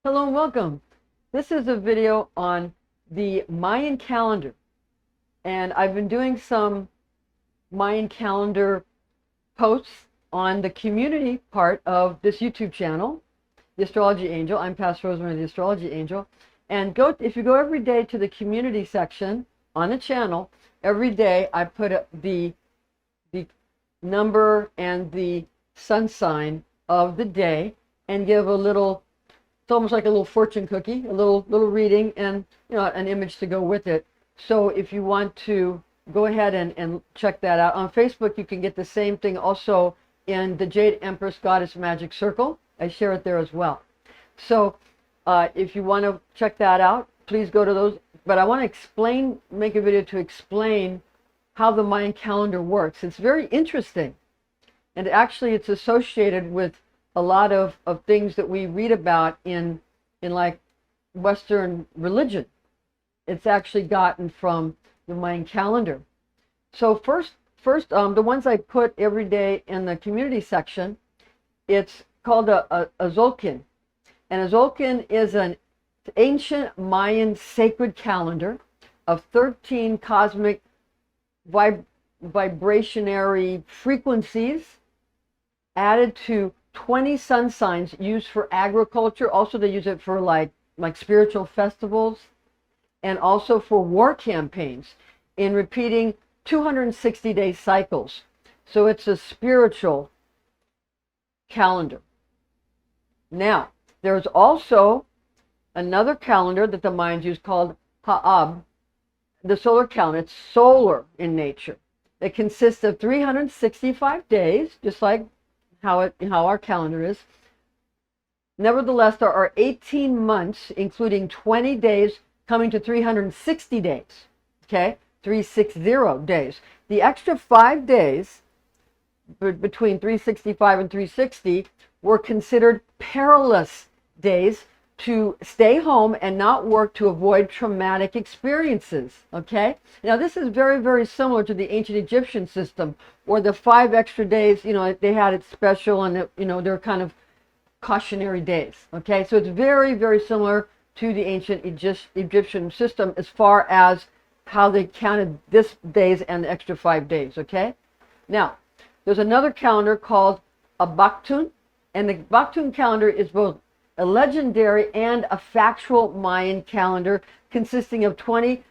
Hello and welcome. This is a video on the Mayan calendar, and I've been doing some Mayan calendar posts on the community part of this YouTube channel, the Astrology Angel. I'm Pastor Rosemary, the Astrology Angel, and if you go every day to the community section on the channel, every day I put the number and the sun sign of the day and give a little. It's almost like a little fortune cookie, a little reading, and an image to go with it. So if you want to go ahead and check that out on Facebook, you can get the same thing also in the Jade Empress Goddess Magic Circle. I share it there as well. So if you want to check that out, please go to those. But I want to make a video to explain how the Mayan calendar works. It's very interesting, and actually it's associated with a lot of things that we read about in like Western religion. It's actually gotten from the Mayan calendar. So first, the ones I put every day in the community section, it's called a Tzolkin. And a Tzolkin is an ancient Mayan sacred calendar of 13 cosmic vibrationary frequencies added to 20 sun signs used for agriculture. Also, they use it for like spiritual festivals, and also for war campaigns in repeating 260-day cycles. So it's a spiritual calendar. Now, there's also another calendar that the Mayans use called Haab, the solar calendar. It's solar in nature. It consists of 365 days, just like how our calendar is. Nevertheless, there are 18 months, including 20 days, coming to 360 days. Okay, 360 days. The extra 5 days between 365 and 360 were considered perilous days to stay home and not work to avoid traumatic experiences. Okay, now this is very, very similar to the ancient Egyptian system, or the 5 extra days. They had it special, and they're kind of cautionary days. Okay, so it's very, very similar to the ancient Egyptian system as far as how they counted this days and the extra 5 days. Okay, now there's another calendar called a Baktun, and the Baktun calendar is both a legendary and a factual Mayan calendar consisting of 20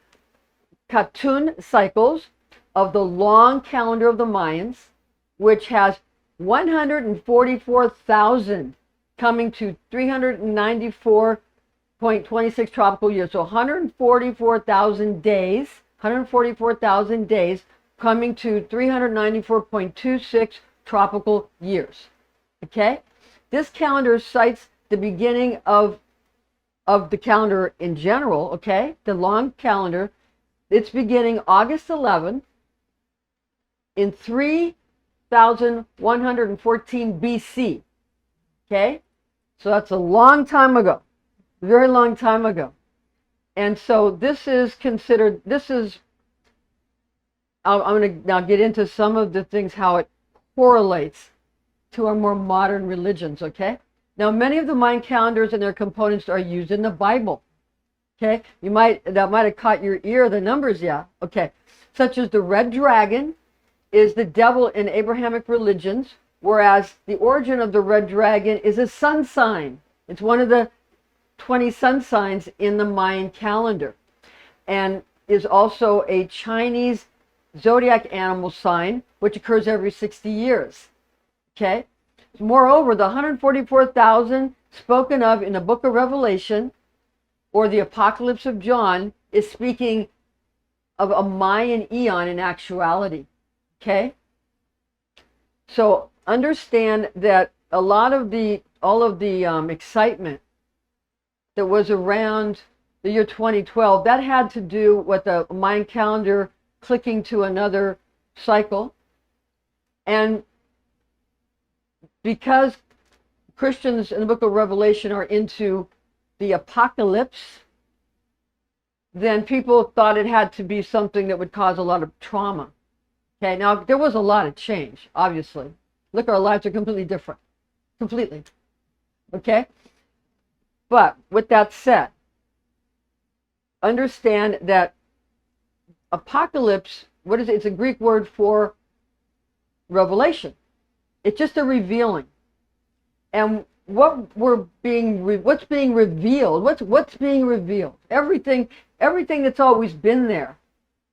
Katun cycles of the long calendar of the Mayans, which has 144,000 coming to 394.26 tropical years. So 144,000 days, 144,000 days coming to 394.26 tropical years. Okay? This calendar cites the beginning of the calendar in general. Okay, the long calendar, it's beginning August 11th in 3114 BC. Okay, so that's a long time ago, very long time ago. And so this is considered, I'm going to now get into some of the things, how it correlates to our more modern religions. Okay, now many of the Mayan calendars and their components are used in the Bible. Okay, that might have caught your ear, the numbers. Yeah, okay, such as the red dragon is the devil in Abrahamic religions, whereas the origin of the red dragon is a sun sign. It's one of the 20 sun signs in the Mayan calendar, and is also a Chinese zodiac animal sign, which occurs every 60 years. Okay, moreover, the 144,000 spoken of in the book of Revelation or the Apocalypse of John is speaking of a Mayan eon in actuality. Okay, so understand that all of the excitement that was around the year 2012, that had to do with the Mayan calendar clicking to another cycle. And because Christians in the book of Revelation are into the apocalypse, then people thought it had to be something that would cause a lot of trauma. Okay, now there was a lot of change, obviously. Look, our lives are completely different. Completely. Okay? But with that said, understand that apocalypse, what is it? It's a Greek word for revelation. It's just a revealing. And what's being revealed? What's being revealed? Everything that's always been there,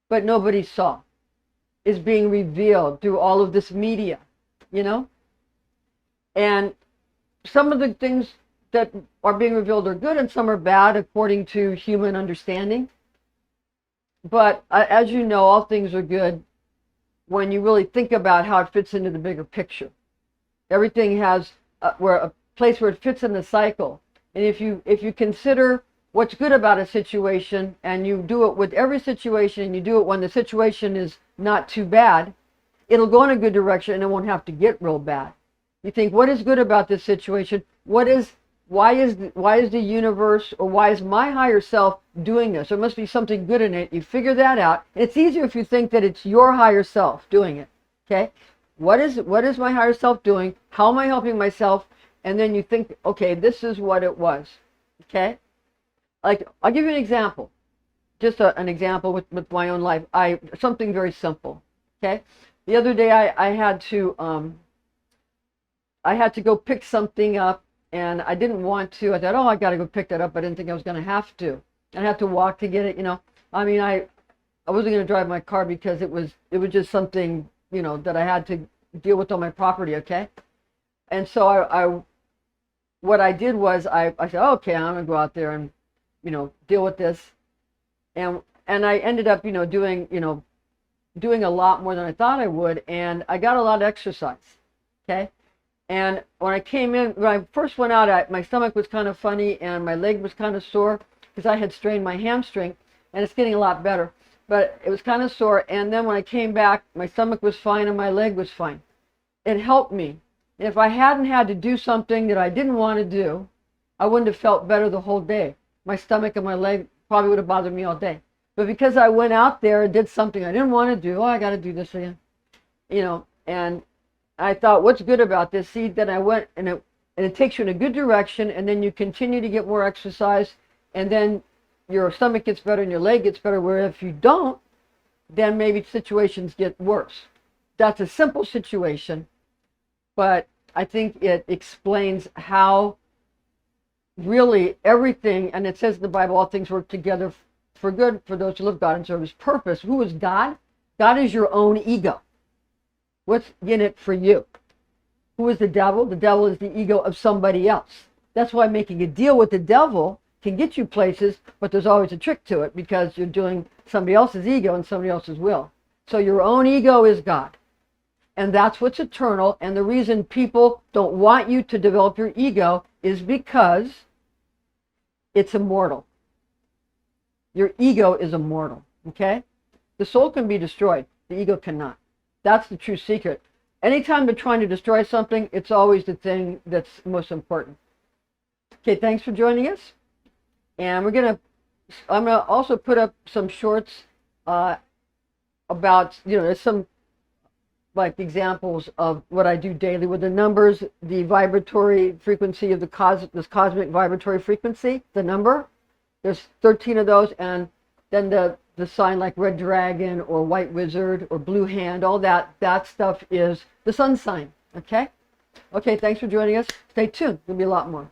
but nobody saw, is being revealed through all of this media, you know? And some of the things that are being revealed are good and some are bad according to human understanding. But as you know, all things are good when you really think about how it fits into the bigger picture. Everything has a place where it fits in the cycle. And if you consider what's good about a situation, and you do it with every situation, and you do it when the situation is not too bad, it'll go in a good direction and it won't have to get real bad. You think, what is good about this situation? Why is the universe, or why is my higher self doing this? There must be something good in it. You figure that out. It's easier if you think that it's your higher self doing it. Okay? What is my higher self doing? How am I helping myself? And then you think, okay, this is what it was. Okay? Like, I'll give you an example. Just an example with my own life. Something very simple. Okay? The other day I had to go pick something up, and I didn't want to. I thought, oh, I got to go pick that up. I didn't think I was going to have to. I'd have to walk to get it, you know. I mean, I wasn't going to drive my car because it was just something, you know, that I had to deal with on my property, okay? And so what I did was I said, oh, okay, I'm going to go out there and, you know, deal with this. And I ended up, you know, doing a lot more than I thought I would, and I got a lot of exercise, okay? And when I first went out, my stomach was kind of funny and my leg was kind of sore because I had strained my hamstring, and it's getting a lot better. But it was kind of sore, and then when I came back, my stomach was fine and my leg was fine. It helped me. If I hadn't had to do something that I didn't want to do, I wouldn't have felt better the whole day. My stomach and my leg probably would have bothered me all day. But because I went out there and did something I didn't want to do, oh, I got to do this again, you know, and I thought, what's good about this? See, then I went, and it takes you in a good direction, and then you continue to get more exercise, and then your stomach gets better and your leg gets better, where if you don't, then maybe situations get worse. That's a simple situation, but I think it explains how really everything, and it says in the Bible, all things work together for good for those who love God and serve his purpose. Who is God? God is your own ego. What's in it for you? Who is the devil? The devil is the ego of somebody else. That's why making a deal with the devil can get you places, but there's always a trick to it because you're doing somebody else's ego and somebody else's will. So your own ego is God. And that's what's eternal. And the reason people don't want you to develop your ego is because it's immortal. Your ego is immortal. Okay? The soul can be destroyed. The ego cannot. That's the true secret. Anytime they're trying to destroy something, it's always the thing that's most important. Okay, thanks for joining us. And I'm gonna also put up some shorts about, you know, there's some like examples of what I do daily with the numbers, the vibratory frequency of this cosmic vibratory frequency, the number. There's 13 of those, and then the sign like red dragon or white wizard or blue hand, all that stuff is the sun sign. Okay, thanks for joining us. Stay tuned, there'll be a lot more.